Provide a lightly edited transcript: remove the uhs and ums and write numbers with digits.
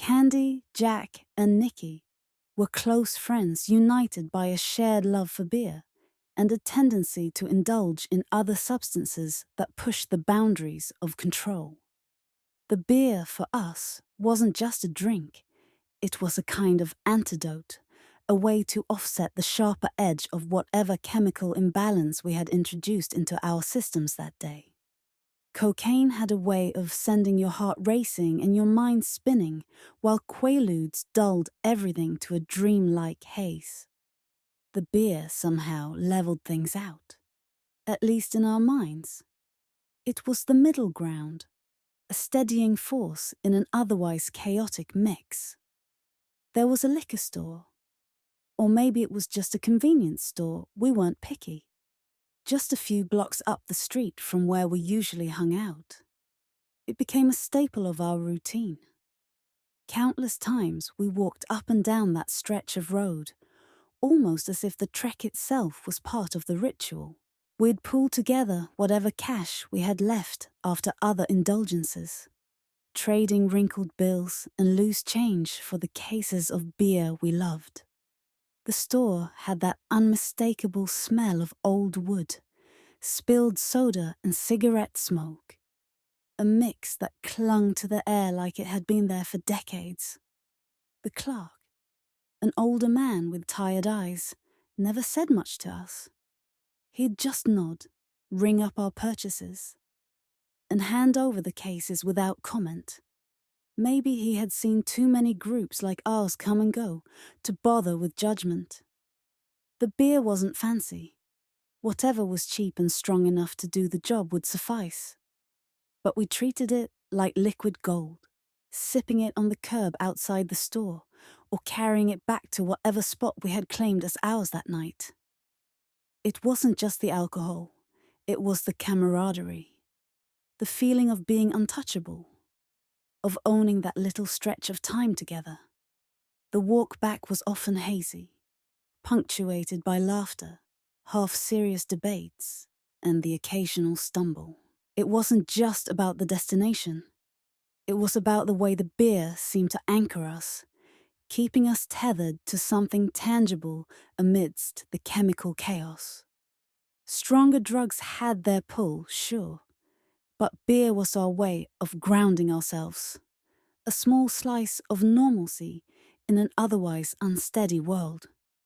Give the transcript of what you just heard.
Candy, Jack, and Nicky were close friends united by a shared love for beer and a tendency to indulge in other substances that pushed the boundaries of control. The beer, for us, wasn't just a drink. It was a kind of antidote, a way to offset the sharper edge of whatever chemical imbalance we had introduced into our systems that day. Cocaine had a way of sending your heart racing and your mind spinning, while Quaaludes dulled everything to a dreamlike haze. The beer somehow leveled things out, at least in our minds. It was the middle ground, a steadying force in an otherwise chaotic mix. There was a liquor store, or maybe it was just a convenience store, we weren't picky, just a few blocks up the street from where we usually hung out. It became a staple of our routine. Countless times we walked up and down that stretch of road, almost as if the trek itself was part of the ritual. We'd pool together whatever cash we had left after other indulgences, trading wrinkled bills and loose change for the cases of beer we loved. The store had that unmistakable smell of old wood, spilled soda and cigarette smoke, a mix that clung to the air like it had been there for decades. The clerk, an older man with tired eyes, never said much to us. He'd just nod, ring up our purchases, and hand over the cases without comment. Maybe he had seen too many groups like ours come and go to bother with judgment. The beer wasn't fancy. Whatever was cheap and strong enough to do the job would suffice. But we treated it like liquid gold, sipping it on the curb outside the store, or carrying it back to whatever spot we had claimed as ours that night. It wasn't just the alcohol, it was the camaraderie, the feeling of being untouchable, of owning that little stretch of time together. The walk back was often hazy, punctuated by laughter, half-serious debates, and the occasional stumble. It wasn't just about the destination. It was about the way the beer seemed to anchor us, keeping us tethered to something tangible amidst the chemical chaos. Stronger drugs had their pull, sure, but beer was our way of grounding ourselves, a small slice of normalcy in an otherwise unsteady world.